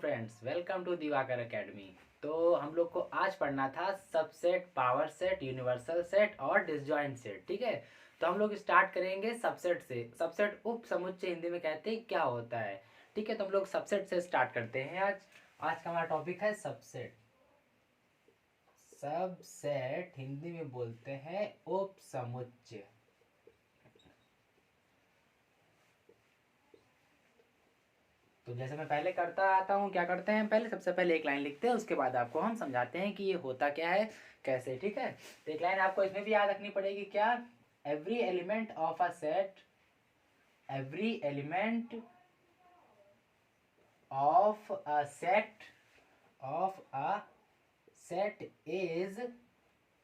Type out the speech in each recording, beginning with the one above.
Friends, welcome to Diwakar academy. तो हम लोग को आज पढ़ना था subset, power set, universal set और डिसजॉइंट सेट। ठीक है, तो हम लोग स्टार्ट करेंगे सबसेट से। सबसेट उप समुच्चय हिंदी में कहते हैं क्या होता है। ठीक है, तो हम लोग सबसेट से स्टार्ट करते हैं। आज आज का हमारा टॉपिक है सबसेट। सबसेट हिंदी में बोलते हैं उप समुच्चय। तो जैसे मैं पहले करता आता हूँ, क्या करते हैं, पहले सबसे पहले एक लाइन लिखते हैं, उसके बाद आपको हम समझाते हैं कि ये होता क्या है, कैसे। ठीक है, तो एक लाइन आपको इसमें भी याद रखनी पड़ेगी, क्या? Every element of a set, every element of a set is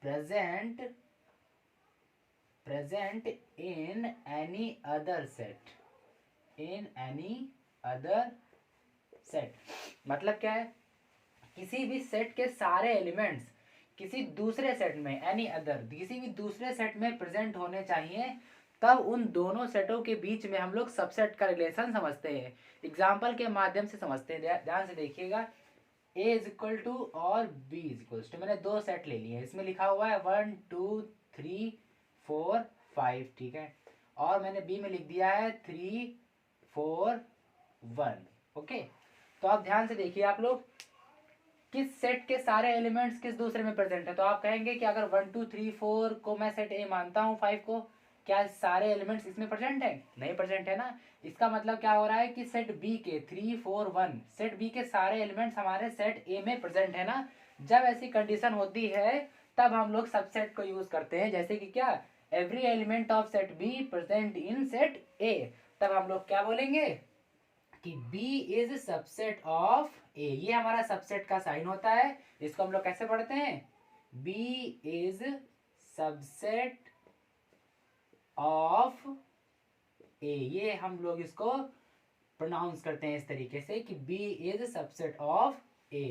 present in any other set, मतलब क्या है? किसी भी सेट के सारे एलिमेंट्स किसी दूसरे सेट में, एनी अदर, किसी भी दूसरे सेट में प्रेजेंट होने चाहिए, तब उन दोनों सेटों के बीच में हम लोग सबसेट का रिलेशन समझते हैं। एग्जाम्पल के माध्यम से समझते हैं। ध्यान से देखिएगा, a इज इक्वल टू और b इज इक्वल टू, मैंने दो सेट ले लिए हैं। इसमें लिखा हुआ है 1 2 3 4 5। ठीक है, और मैंने b में लिख दिया है 3 4 1। ओके, तो आप ध्यान से देखिए, आप लोग किस सेट के सारे एलिमेंट्स किस दूसरे में प्रेजेंट है। तो आप कहेंगे कि अगर 1 2 3 4 को मैं सेट ए मानता हूँ, 5 को, क्या सारे एलिमेंट्स इसमें प्रेजेंट है? नहीं प्रेजेंट है ना। इसका मतलब क्या हो रहा है कि सेट बी के 3 4 1, सेट बी के सारे एलिमेंट्स हमारे सेट ए में प्रेजेंट है ना। जब ऐसी कंडीशन होती है तब हम लोग सबसेट को यूज करते हैं। जैसे कि क्या, every element of set be present in set ए, तब हम लोग क्या बोलेंगे कि B is subset of A। ये हमारा सबसेट का साइन होता है। इसको हम लोग कैसे पढ़ते हैं? B is subset of A। ये हम लोग इसको प्रोनाउंस करते हैं इस तरीके से कि B is subset of A।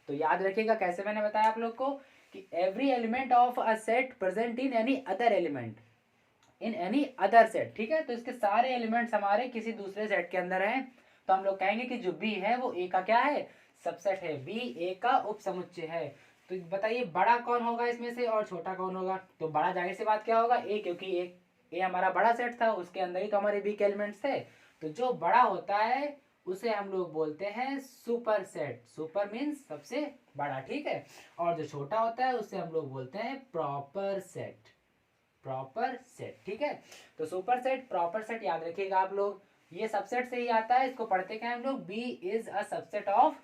तो याद रखिएगा, कैसे मैंने बताया आप लोग को कि every element of a set present in any other element, in any other set. ठीक है, तो इसके सारे एलिमेंट्स हमारे किसी दूसरे सेट के अंदर हैं, तो हम लोग कहेंगे कि जो बी है वो ए का क्या है? सबसेट है। बी ए का उप समुच्चय है। तो बताइए बड़ा कौन होगा इसमें से और छोटा कौन होगा? तो बड़ा जाहिर सी बात क्या होगा? ए, क्योंकि ए हमारा बड़ा सेट था, उसके अंदर ही तो हमारे बी के एलिमेंट्स थे। तो जो बड़ा होता है उसे हम लोग बोलते हैं सुपर सेट। सुपर मीन्स सबसे बड़ा। ठीक है, और जो छोटा होता है उसे हम लोग बोलते हैं प्रॉपर सेट। Proper set. ठीक है, तो सुपर सेट, प्रॉपर सेट याद रखिएगा आप लोग, ये सबसेट से ही आता है। इसको पढ़ते क्या हम लोग? B is a subset of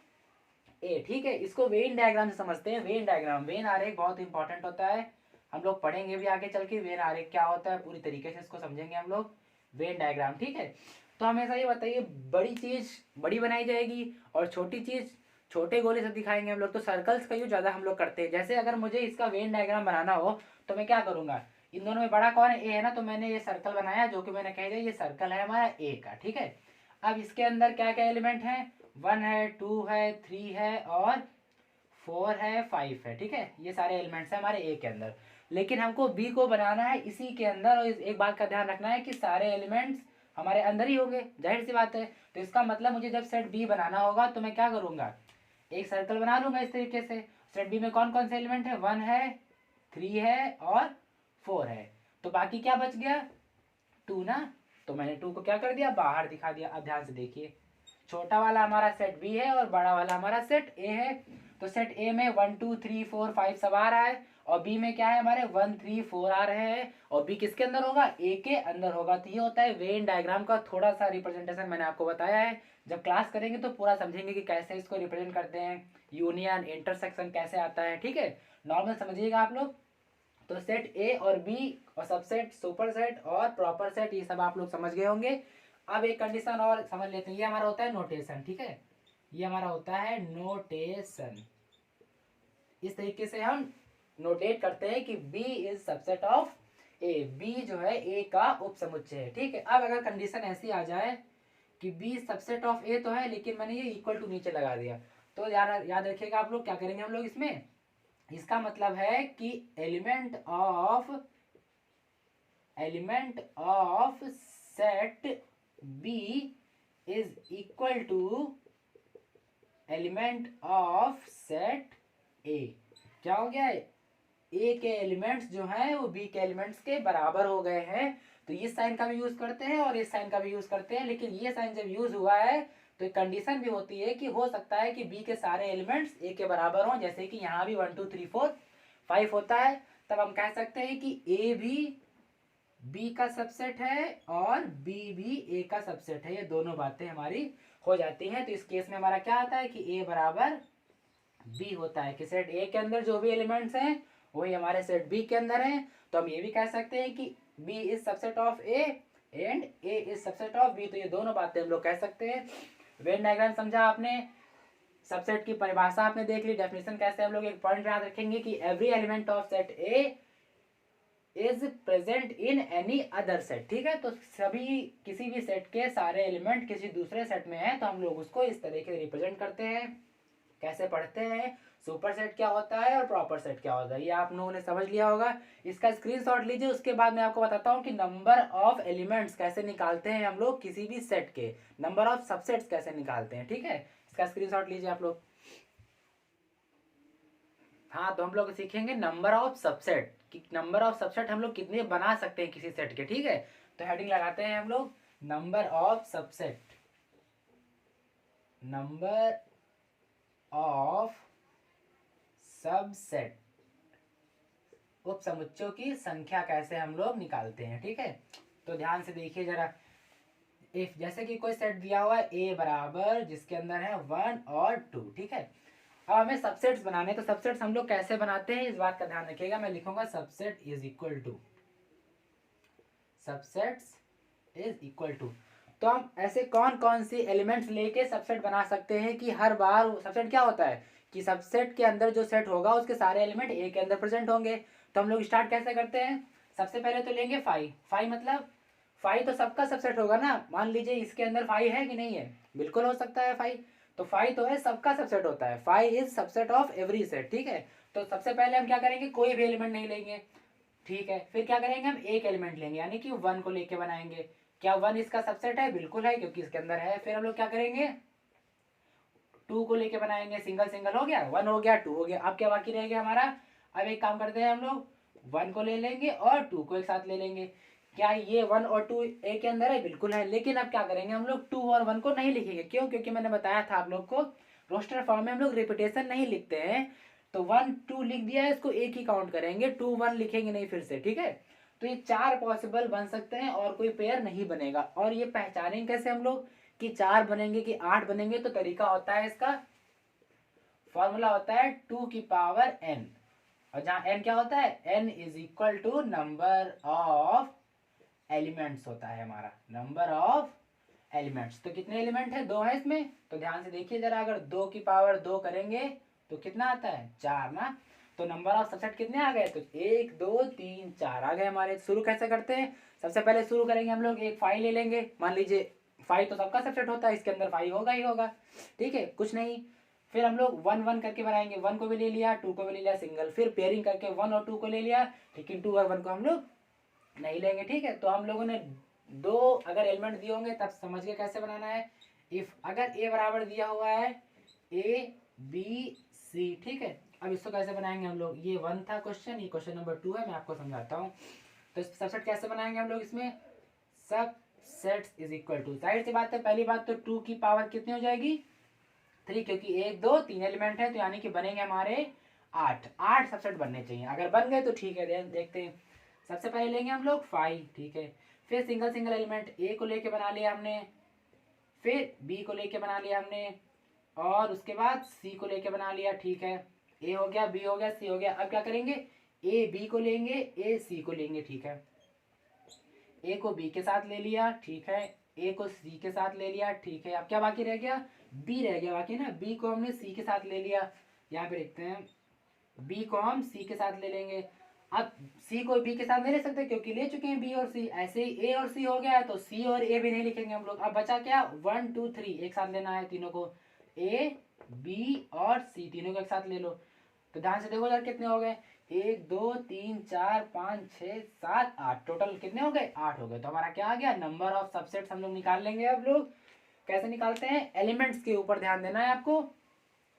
A. ठीक है, इसको वेन डायग्राम से समझते हैं। वेन डायग्राम, वेन आरेख बहुत इंपॉर्टेंट होता है। हम लोग पढ़ेंगे भी आगे चल के वेन आरेख क्या होता है, पूरी तरीके से इसको समझेंगे हम लोग। वेन डायग्राम, ठीक है। तो हमेशा ये बताइए, बड़ी चीज बड़ी बनाई जाएगी और छोटी चीज छोटे गोले से दिखाएंगे हम लोग। तो सर्कल्स का यूज ज्यादा हम लोग करते हैं। जैसे अगर मुझे इसका वेन डायग्राम बनाना हो तो मैं क्या करूंगा? इन दोनों में बड़ा कौन है? ए है ना। तो मैंने ये सर्कल बनाया, जो कि मैंने कह दिया ये सर्कल है हमारा ए का। ठीक है, अब इसके अंदर क्या क्या एलिमेंट है? 1 है, 2 है, 3 है और 4 है, 5 है। ठीक है, ये सारे एलिमेंट्स हैं हमारे ए के अंदर। लेकिन हमको बी को बनाना है इसी के अंदर, और एक बात का ध्यान रखना है कि सारे एलिमेंट्स हमारे अंदर ही होंगे, जाहिर सी बात है। तो इसका मतलब मुझे जब सेट बी बनाना होगा तो मैं क्या करूंगा? एक सर्कल बना लूंगा इस तरीके से। सेट बी में कौन कौन से एलिमेंट है? 1 है, 3 है और 4 है। तो बाकी क्या बच गया? 2 ना। तो मैंने 2 को क्या कर दिया? बाहर दिखा दिया। अब ध्यान से देखिए, छोटा वाला हमारा सेट बी है और बड़ा वाला हमारा सेट ए है। तो सेट ए में 1 2 3 4 5 सब आ रहा है, और बी में क्या है हमारे? 1 3 4 आ रहे हैं, और बी किसके अंदर होगा? ए के अंदर होगा। तो ये होता है वेन डायग्राम का थोड़ा सा रिप्रेजेंटेशन, मैंने आपको बताया है। जब क्लास करेंगे तो पूरा समझेंगे कि कैसे इसको रिप्रेजेंट करते हैं, यूनियन इंटरसेक्शन कैसे आता है। ठीक है, नॉर्मल समझिएगा आप लोग। तो सेट ए और बी और सबसेट, सुपर सेट और प्रॉपर सेट, ये सब आप लोग समझ गए होंगे। अब एक कंडीशन और समझ लेते हैं। ये हमारा होता है नोटेशन। ठीक है, ये हमारा होता है नोटेशन। इस तरीके से हम नोटेट करते हैं कि B is subset of A. B जो है ए का उपसमुच्चय है। ठीक है, अब अगर कंडीशन ऐसी आ जाए कि बी सबसेट ऑफ ए तो है, लेकिन मैंने ये इक्वल टू नीचे लगा दिया, तो याद रखिएगा आप लोग, क्या करेंगे हम लोग इसमें? इसका मतलब है कि element of set B is equal to element of set A, क्या हो गया है, ए के एलिमेंट्स जो हैं वो बी के एलिमेंट्स के बराबर हो गए हैं। तो इस साइन का भी यूज करते हैं और इस साइन का भी यूज करते हैं, लेकिन ये साइन जब यूज हुआ है तो एक कंडीशन भी होती है कि हो सकता है कि बी के सारे एलिमेंट्स ए के बराबर हों, जैसे कि यहाँ भी 1 2 3 4 5 होता है, तब हम कह सकते हैं कि ए भी बी का सबसेट है और बी भी ए का सबसेट है। ये दोनों बातें हमारी हो जाती हैं। तो इस केस में हमारा क्या आता है कि ए बराबर बी होता है कि सेट ए के अंदर जो भी एलिमेंट्स हैं वही हमारे सेट बी के अंदर हैं। तो हम ये भी कह सकते हैं कि B is subset of A and A is subset of B. तो ये दोनों बातें हम लोग कह सकते हैं। वेन डायग्राम समझा आपने, सबसेट की परिभाषा आपने देख ली, डेफिनेशन कैसे, हम लोग एक पॉइंट याद रखेंगे कि every element of set A is present in any other set. ठीक है, तो सभी किसी भी सेट के सारे एलिमेंट किसी दूसरे सेट में है तो हम लोग उसको इस तरीके से रिप्रेजेंट करते हैं। कैसे पढ़ते हैं, सुपर सेट क्या होता है और प्रॉपर सेट क्या होता है, ये आप लोगों ने समझ लिया होगा। इसका स्क्रीनशॉट लीजिए, उसके बाद मैं आपको बताता हूँ कि नंबर ऑफ एलिमेंट्स कैसे निकालते हैं हम लोग किसी भी सेट के, नंबर ऑफ सबसेट्स कैसे निकालते हैं। ठीक है, इसका स्क्रीनशॉट लीजिए आप लोग। हाँ, तो हम लोग सीखेंगे नंबर ऑफ सबसेट, कि नंबर ऑफ सबसेट हम लोग कितने बना सकते हैं किसी सेट के। ठीक है, तो हेडिंग लगाते हैं हम लोग number of subset, number of subset, उप समुच्चयों की संख्या कैसे हम लोग निकालते हैं। ठीक है, तो ध्यान से देखिए जरा। इफ जैसे कि कोई सेट दिया हुआ है ए बराबर जिसके अंदर है 1 और 2। ठीक है, अब हमें सबसेट्स बनाने, तो सबसेट्स हम लोग कैसे बनाते हैं इस बात का ध्यान रखिएगा। मैं लिखूंगा subset is equal to, subsets is equal to, तो हम ऐसे कौन कौन सी एलिमेंट्स लेके सबसेट बना सकते हैं कि हर बार सबसेट क्या होता है कि सबसेट के अंदर जो सेट होगा उसके सारे एलिमेंट ए के अंदर प्रेजेंट होंगे। तो हम लोग स्टार्ट कैसे करते हैं, सबसे पहले तो लेंगे 5। 5 मतलब 5 तो सबका सबसेट होगा ना, मान लीजिए इसके अंदर 5 है कि नहीं है, बिल्कुल हो सकता है 5, तो 5 तो है, सबका सबसेट होता है, 5 is subset of every set. ठीक है, तो सबसे पहले हम क्या करेंगे, कोई भी एलिमेंट नहीं लेंगे। ठीक है, फिर क्या करेंगे, हम एक एलिमेंट लेंगे यानी कि 1 को लेके बनाएंगे। क्या 1 इसका सबसेट है, बिल्कुल है क्योंकि इसके अंदर है। फिर हम लोग क्या करेंगे, 2 को लेके बनाएंगे, सिंगल सिंगल हो गया, 1 हो गया, 2 हो गया। अब क्या बाकी रह गया हमारा, अब एक काम करते हैं हम लोग 1 को ले लेंगे और 2 को एक साथ ले लेंगे। क्या ये 1 और 2 ए के अंदर है, बिल्कुल है। लेकिन अब क्या करेंगे हम लोग 2 और 1 को नहीं लिखेंगे, क्यों, क्योंकि मैंने बताया था आप लोग को रोस्टर फॉर्म में हम लोग रिपीटेशन नहीं लिखते हैं। तो 1 2 लिख दिया है, इसको एक ही काउंट करेंगे, 2 1 लिखेंगे नहीं फिर से। ठीक है, तो ये 4 पॉसिबल बन सकते हैं और कोई पेयर नहीं बनेगा। और ये पहचानेंगे कैसे हम लोग कि 4 बनेंगे कि 8 बनेंगे, तो तरीका होता है इसका, फॉर्मूला होता है 2 की पावर n, और जहां n क्या होता है, n is equal to number of elements होता है हमारा, नंबर ऑफ एलिमेंट्स। तो कितने एलिमेंट है, 2 है इसमें, तो ध्यान से देखिए जरा, अगर 2 की पावर 2 करेंगे तो कितना आता है, 4 ना। तो नंबर ऑफ सबसेट कितने आ गए, तो 1 2 3 4 आ गए हमारे। शुरू कैसे करते हैं, सबसे पहले शुरू करेंगे हम लोग एक 5 ले लेंगे, मान लीजिए 5 तो सबका सबसेट होता है, इसके अंदर 5 होगा ही होगा। ठीक है, कुछ नहीं, फिर हम लोग 1 1 करके बनाएंगे, 1 को भी ले लिया, 2 को भी ले लिया सिंगल, फिर पेयरिंग करके 1 और 2 को ले लिया, लेकिन 2 और 1 को हम लोग नहीं लेंगे। ठीक है, तो हम लोगों ने 2 अगर एलिमेंट दिए होंगे तब समझ के कैसे बनाना है। इफ अगर ए बराबर दिया हुआ है ए बी सी, ठीक है, अब इसको कैसे बनाएंगे हम लोग, ये 1 था क्वेश्चन, ये क्वेश्चन नंबर 2 है, मैं आपको समझाता हूँ। तो सबसेट कैसे बनाएंगे हम लोग, इसमें सब सेट्स इज इक्वल टू, जाहिर सी बात है, पहली बात तो 2 की पावर कितनी हो जाएगी, 3, क्योंकि 1 2 3 एलिमेंट है, तो यानी कि बनेंगे हमारे 8 सबसेट बनने चाहिए। अगर बन गए तो ठीक है, देखते हैं। सबसे पहले लेंगे हम लोग 5। ठीक है, फिर सिंगल सिंगल एलिमेंट ए को लेके बना लिया हमने, फिर बी को लेके बना लिया हमने, और उसके बाद सी को लेके बना लिया। ठीक है, ए हो गया, बी हो गया, सी हो गया। अब क्या करेंगे, ए बी को लेंगे, ए सी को लेंगे। ठीक है, ए को बी के साथ ले लिया, ठीक है, ए को सी के साथ ले लिया। ठीक है, अब क्या बाकी रह गया, बी रह गया बाकी ना, बी को हमने सी के साथ ले लिया। यहाँ पे देखते हैं, बी को हम सी के साथ ले लेंगे। अब सी को बी के साथ नहीं ले सकते क्योंकि ले चुके हैं बी और सी, ऐसे ही ए और सी हो गया है, तो सी और ए भी नहीं लिखेंगे हम लोग। अब बचा क्या, 1 2 3 एक साथ लेना है तीनों को, ए बी और सी तीनों को एक साथ ले लो। तो ध्यान से देखो यार कितने हो गए, 1 2 3 4 5 6 7 8, टोटल कितने हो गए, 8 हो गए। तो हमारा क्या आ गया, नंबर ऑफ सबसेट्स हम लोग निकाल लेंगे। अब लोग कैसे निकालते हैं, एलिमेंट्स के ऊपर ध्यान देना है आपको।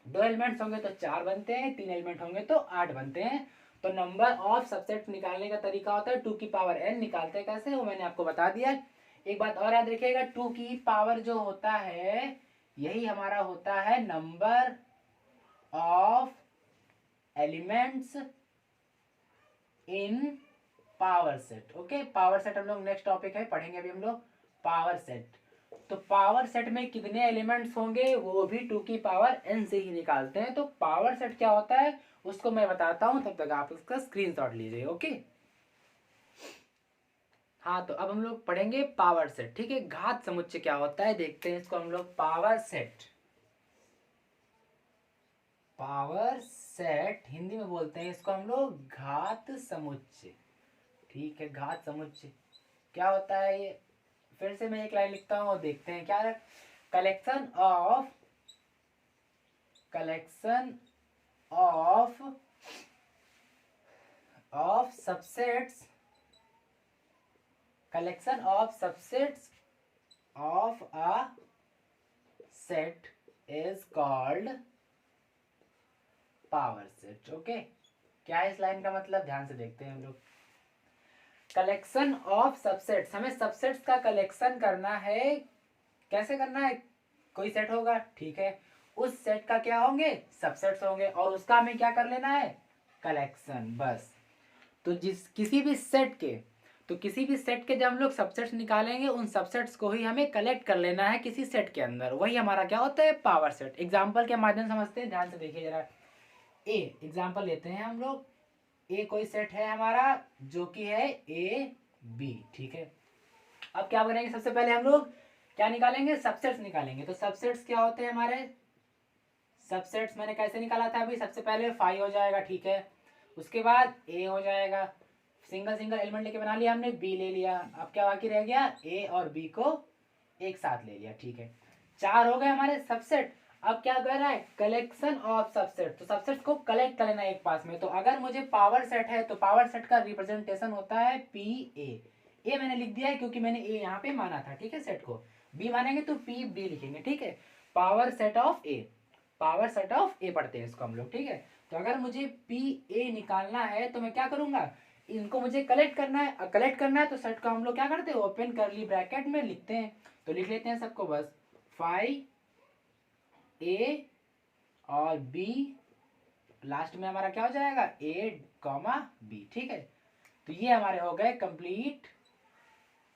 2 एलिमेंट्स होंगे तो 4 बनते हैं, 3 एलिमेंट होंगे तो 8 बनते हैं। तो नंबर ऑफ सबसेट निकालने का तरीका होता है 2 की पावर n। निकालते हैं कैसे वो मैंने आपको बता दिया। एक बात और याद रखिएगा, 2 की पावर जो होता है यही हमारा होता है number of elements in power set. Okay, power set हम लोग नेक्स्ट टॉपिक है पढ़ेंगे अभी हम लोग पावर सेट। तो पावर सेट में कितने एलिमेंट्स होंगे वो भी 2 की पावर n से ही निकालते हैं। तो पावर सेट क्या होता है उसको मैं बताता हूं, तब तक आप उसका स्क्रीनशॉट लीजिए। ओके, हाँ तो अब हम लोग पढ़ेंगे पावर सेट। ठीक है, घात समुच्चय क्या होता है देखते हैं इसको हम लोग। Power set, power set Hindi में बोलते हैं इसको हम लोग घात समुच्चय। ठीक है, घात समुच्चय क्या होता है ये फिर से मैं एक लाइन लिखता हूँ और देखते हैं क्या है। Collection of subsets, collection of subsets of a set is called power set. Okay, क्या है इस लाइन का मतलब, ध्यान से देखते हैं हम लोग। कलेक्शन ऑफ सबसेट्स, हमें सबसेट्स का कलेक्शन करना है। कैसे करना है, कोई सेट होगा, ठीक है, उस सेट का क्या होंगे सबसेट्स होंगे और उसका हमें क्या कर लेना है कलेक्शन, बस। तो किसी भी सेट के जब हम लोग सबसेट्स निकालेंगे उन सबसेट्स को ही हमें कलेक्ट कर लेना है किसी सेट के अंदर, वही हमारा क्या होता है पावर सेट। एग्जाम्पल के माध्यम से समझते हैं, ध्यान से देखिए जरा। ए एग्जाम्पल लेते हैं हम लोग, ए कोई सेट है हमारा जो कि है ए बी। ठीक है, अब क्या करेंगे, सबसे पहले हम लोग क्या निकालेंगे सबसेट्स निकालेंगे। तो सबसेट्स क्या होते हैं हमारे, सबसेट्स मैंने कैसे निकाला था अभी, सबसे पहले 5 हो जाएगा, ठीक है, उसके बाद ए हो जाएगा, सिंगल सिंगल एलिमेंट लेके बना लिया हमने, बी ले लिया, अब क्या बाकी रह गया ए और बी को एक साथ ले लिया। ठीक है, 4 हो गए हमारे सबसेट। अब क्या कर रहा है कलेक्शन ऑफ सबसेट, तो सबसेट को कलेक्ट कर लेना एक पास में। तो अगर मुझे पावर सेट है तो पावर सेट का रिप्रेजेंटेशन होता है पी ए मैंने लिख दिया है क्योंकि मैंने ए यहाँ पे माना था, ठीक है, सेट को। बी मानेंगे तो पी बी लिखेंगे, ठीक है। Power set of A, power set of A पढ़ते हैं इसको हम लोग, ठीक है। तो अगर मुझे पी ए निकालना है तो मैं क्या करूंगा, इनको मुझे कलेक्ट करना है। कलेक्ट करना है तो सेट को हम लोग क्या करते हैं ओपन करली ब्रैकेट में लिखते हैं। तो लिख लेते हैं सबको बस, 5 ए और बी, लास्ट में हमारा क्या हो जाएगा ए कॉमा बी। ठीक है, तो ये हमारे हो गए कंप्लीट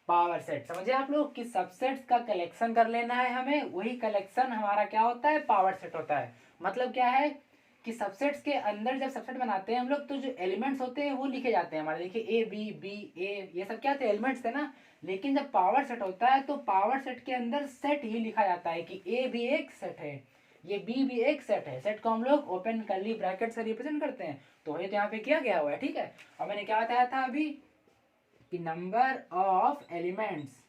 पावर सेट। समझे आप लोग कि सबसेट्स का कलेक्शन कर लेना है हमें, वही कलेक्शन हमारा क्या होता है पावर सेट होता है। मतलब क्या है कि सबसेट्स के अंदर जब सबसेट बनाते हैं हम लोग तो जो एलिमेंट्स होते हैं वो लिखे जाते हैं हमारे। देखिए ए बी बी ए ये सब क्या थे एलिमेंट्स थे ना, लेकिन जब पावर सेट होता है तो पावर सेट के अंदर सेट ही लिखा जाता है कि ए भी एक सेट है, ये बी भी एक सेट है। सेट को हम लोग ओपन करली ब्रैकेट से रिप्रेजेंट करते हैं, तो वही तो यहाँ पे किया गया हुआ है, ठीक है। और मैंने क्या बताया था अभी कि नंबर ऑफ एलिमेंट्स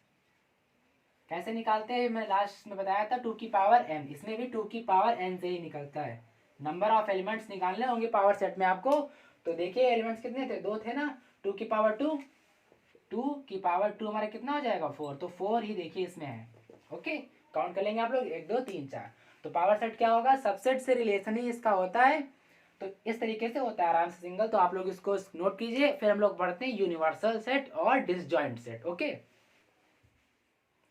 कैसे निकालते हैं, मैं लास्ट में बताया था 2 की पावर n, इसमें भी 2 की पावर n से ही निकलता है। नंबर ऑफ एलिमेंट्स निकालने होंगे पावर सेट में आपको। तो देखिए एलिमेंट्स कितने थे, 2 थे ना, 2 की पावर 2, 2 की पावर 2 हमारा कितना हो जाएगा 4, तो 4 ही देखिए इसमें है। ओके, काउंट कर लेंगे आप लोग 1 2 3 4। तो पावर सेट क्या होगा, सबसेट से रिलेशन ही इसका होता है। तो इस तरीके से होता है आराम से सिंगल। तो आप लोग इसको नोट कीजिए, फिर हम लोग बढ़ते हैं यूनिवर्सल सेट और डिसजॉइंट सेट। ओके,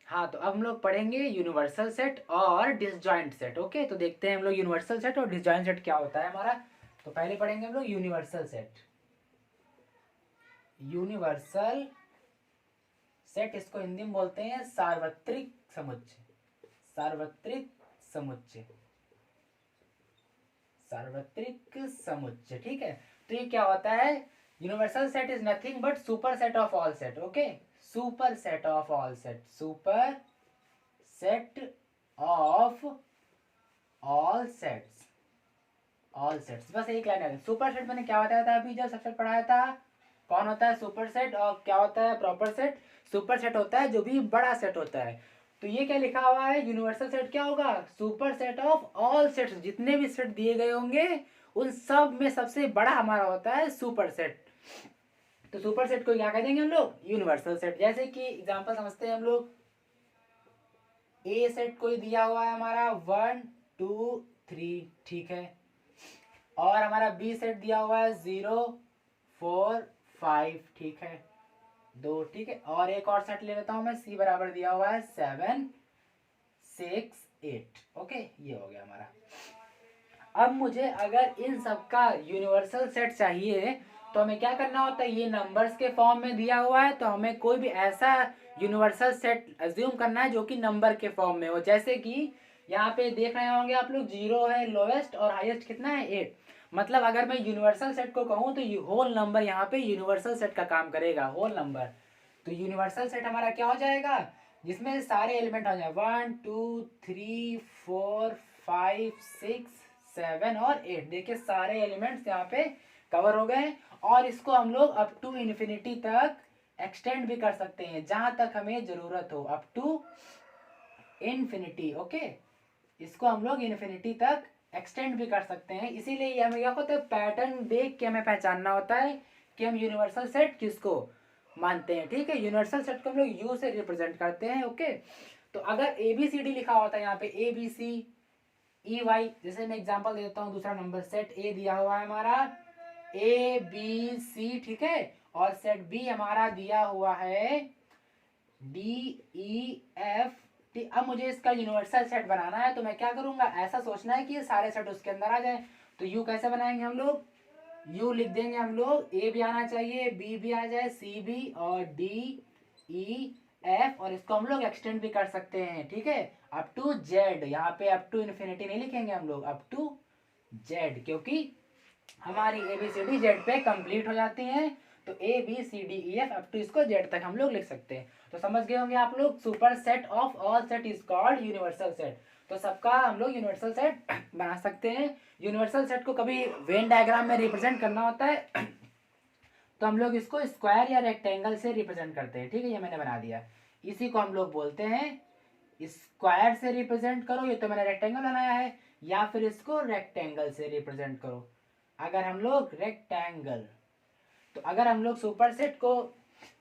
हाँ तो अब हम लोग पढ़ेंगे यूनिवर्सल सेट और डिसजॉइंट सेट। ओके, तो देखते हैं हम लोग यूनिवर्सल सेट और डिसजॉइंट सेट क्या होता है हमारा। तो पहले पढ़ेंगे हम लोग यूनिवर्सल सेट। यूनिवर्सल सेट इसको हिंदी में बोलते हैं सार्वत्रिक समुच्चय, सार्वत्रिक समुच्चय, सार्वत्रिक समुच्चय। ठीक है, तो ये क्या होता है, universal set is nothing but super set of all set. Okay, super set of all set, super set of all sets, all sets, बस एक लाइन है। सुपर सेट मैंने क्या बताया था अभी जब सबसे पढ़ाया था, कौन होता है सुपर सेट और क्या होता है प्रॉपर सेट। सुपर सेट होता है जो भी बड़ा सेट होता है। तो ये क्या लिखा हुआ है, यूनिवर्सल सेट क्या होगा, super set of all sets, जितने भी सेट दिए गए होंगे उन सब में सबसे बड़ा हमारा होता है सुपर सेट। तो सुपर सेट को क्या कह देंगे हम लोग यूनिवर्सल सेट। जैसे कि एग्जांपल समझते हैं हम लोग, ए सेट कोई दिया हुआ है हमारा 1 2 3, ठीक है। और हमारा बी सेट दिया हुआ है 0 4 5, ठीक है 2, ठीक है। और एक और सेट ले लेता हूं मैं, सी बराबर दिया हुआ है 7 6 8, ओके ये हो गया हमारा। अब मुझे अगर इन सब का यूनिवर्सल सेट चाहिए तो हमें क्या करना होता है, ये नंबर्स के फॉर्म में दिया हुआ है तो हमें कोई भी ऐसा यूनिवर्सल सेट अज्यूम करना है जो कि नंबर के फॉर्म में हो। जैसे कि यहाँ पे देख रहे होंगे आप लोग, 0 है लोवेस्ट और हाईएस्ट कितना है 8। मतलब अगर मैं यूनिवर्सल सेट को कहूँ तो ये होल नंबर यहाँ पे यूनिवर्सल सेट का काम करेगा, होल नंबर। तो यूनिवर्सल सेट हमारा क्या हो जाएगा, जिसमें सारे एलिमेंट हो जाए 1 2 3 4 5 6 7 और 8। देखिए सारे एलिमेंट्स यहाँ पे कवर हो गए। और इसको हम लोग अप टू इन्फिनिटी तक एक्सटेंड भी कर सकते हैं, जहां तक हमें जरूरत हो, अप टू इन्फिनिटी, ओके। इसको हम लोग इन्फिनिटी तक एक्सटेंड भी कर सकते हैं। इसीलिए हमें क्या होता है, पैटर्न देख के हमें पहचानना होता है कि हम यूनिवर्सल सेट किसको मानते हैं, ठीक है। यूनिवर्सल सेट को हम लोग यू से रिप्रेजेंट करते हैं, ओके। तो अगर ABCD लिखा होता है यहाँ पे ABCEY, जैसे मैं एग्जांपल देता हूँ, दूसरा नंबर सेट ए दिया हुआ है हमारा ABC, ठीक है। और सेट बी हमारा दिया हुआ है DEF। अब मुझे इसका यूनिवर्सल सेट बनाना है तो मैं क्या करूंगा, ऐसा सोचना है कि ये सारे सेट उसके अंदर आ जाए। तो यू कैसे बनाएंगे हम लोग, यू लिख देंगे हम लोग, ए भी आना चाहिए, बी भी आ जाए, सी भी, और DEF। और इसको हम लोग एक्सटेंड भी कर सकते हैं, ठीक है, अप टू जेड। यहाँ पे अप टू इन्फिनिटी नहीं लिखेंगे हम लोग, अप टू जेड, क्योंकि हमारी ABCD जेड पे कंप्लीट हो जाती हैं। तो ABCDEF अप टू इसको जेड तक हम लोग लिख सकते हैं। तो समझ गए होंगे आप लोग, super set of all set is called universal set. तो सबका हम लोग यूनिवर्सल सेट बना सकते हैं। यूनिवर्सल सेट को कभी वेन डायग्राम में रिप्रेजेंट करना होता है तो हम लोग इसको स्क्वायर या रेक्टेंगल से रिप्रेजेंट करते हैं, ठीक है। ये मैंने बना दिया, इसी को हम लोग बोलते हैं स्क्वायर से रिप्रेजेंट करो, ये तो मैंने रेक्टेंगल बनाया है, या फिर इसको रेक्टेंगल से रिप्रेजेंट करो। अगर हम लोग रेक्टेंगल, तो अगर हम लोग सुपर सेट को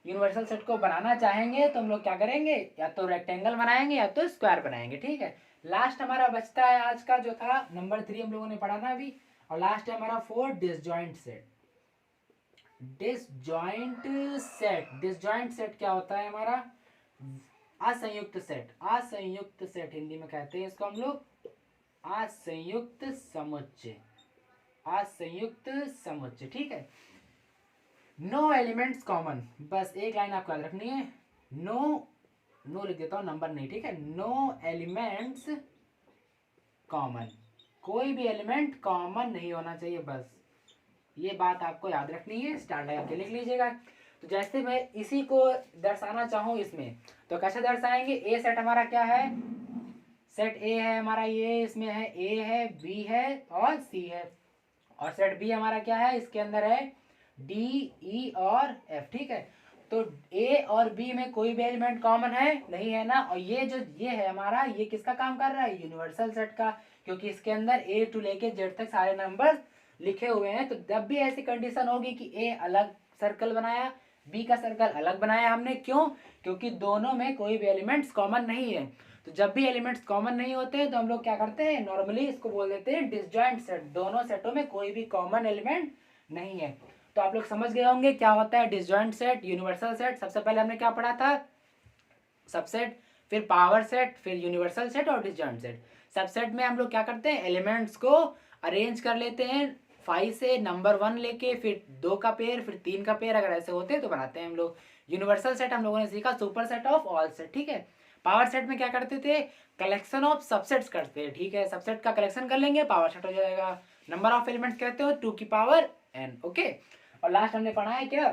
यूनिवर्सल सेट को बनाना चाहेंगे तो हम लोग क्या करेंगे, या तो रेक्टेंगल बनाएंगे या तो स्क्वायर बनाएंगे, ठीक है। लास्ट हमारा बचता है आज का जो था नंबर 3 हम लोगों ने पढ़ा ना अभी, और लास्ट है हमारा 4 disjoint set. Disjoint set, disjoint set क्या होता है हमारा, असंयुक्त सेट। असंयुक्त सेट हिंदी में कहते हैं इसको हम लोग असंयुक्त समुच्चय, असंयुक्त समुच्चय, ठीक है। नो एलिमेंट्स कॉमन, बस एक लाइन आपको याद रखनी है, नो लिख देता हूं, नंबर नहीं, ठीक है। नो एलिमेंट्स कॉमन, कोई भी एलिमेंट कॉमन नहीं होना चाहिए, बस ये बात आपको याद रखनी है, स्टार लगा के लिख लीजिएगा। तो जैसे मैं इसी को दर्शाना चाहूँ इसमें, तो कैसे दर्शाएंगे, ए सेट हमारा क्या है, सेट ए है हमारा, ये इसमें है ए है, बी है और सी है। और सेट बी हमारा क्या है, इसके अंदर है डी, ई और एफ, ठीक है। तो ए और बी में कोई भी एलिमेंट कॉमन है नहीं, है ना। और ये जो ये है हमारा, ये किसका काम कर रहा है, यूनिवर्सल सेट का, क्योंकि इसके अंदर ए टू लेके जेड तक सारे नंबर लिखे हुए हैं। तो जब भी ऐसी कंडीशन होगी कि ए अलग सर्कल बनाया, बी का सर्कल अलग बनाया हमने, क्यों, क्योंकि दोनों में कोई भी एलिमेंट्स कॉमन नहीं है। तो जब भी एलिमेंट्स कॉमन नहीं होते हैं तो हम लोग क्या करते हैं, नॉर्मली इसको बोल देते हैं डिसजॉइंट सेट, दोनों सेटों में कोई भी कॉमन एलिमेंट नहीं है। तो आप लोग समझ गए होंगे क्या होता है डिसजॉइंट सेट, यूनिवर्सल सेट। सबसे पहले हमने क्या पढ़ा था, सबसेट, फिर पावर सेट, फिर यूनिवर्सल सेट और डिसजॉइंट सेट। सबसेट में हम लोग क्या करते हैं, एलिमेंट्स को अरेंज कर लेते हैं 5 से, नंबर 1 लेके, फिर 2 का पेयर, फिर 3 का पेयर, अगर ऐसे होते हैं तो बनाते हैं हम लोग। यूनिवर्सल सेट हम लोगों ने सीखा super set of all set, ठीक है। पावर सेट में क्या करते थे, कलेक्शन ऑफ सबसेट्स करते हैं, ठीक है। सबसेट का कलेक्शन कर लेंगे, पावर सेट हो जाएगा। नंबर ऑफ एलिमेंट्स कहते हो 2 की पावर n, ओके। और लास्ट हमने पढ़ा है क्या,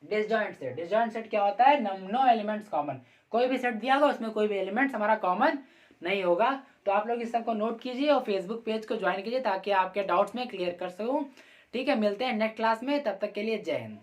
डिसजॉइंट सेट। डिसजॉइंट सेट क्या होता है, नो एलिमेंट्स कॉमन, कोई भी सेट दिया होगा उसमें कोई भी एलिमेंट्स हमारा कॉमन नहीं होगा। तो आप लोग इस सब को नोट कीजिए और फेसबुक पेज को ज्वाइन कीजिए ताकि आपके डाउट्स में क्लियर कर सकूं, ठीक है। मिलते हैं नेक्स्ट क्लास में, तब तक के लिए जय हिंद।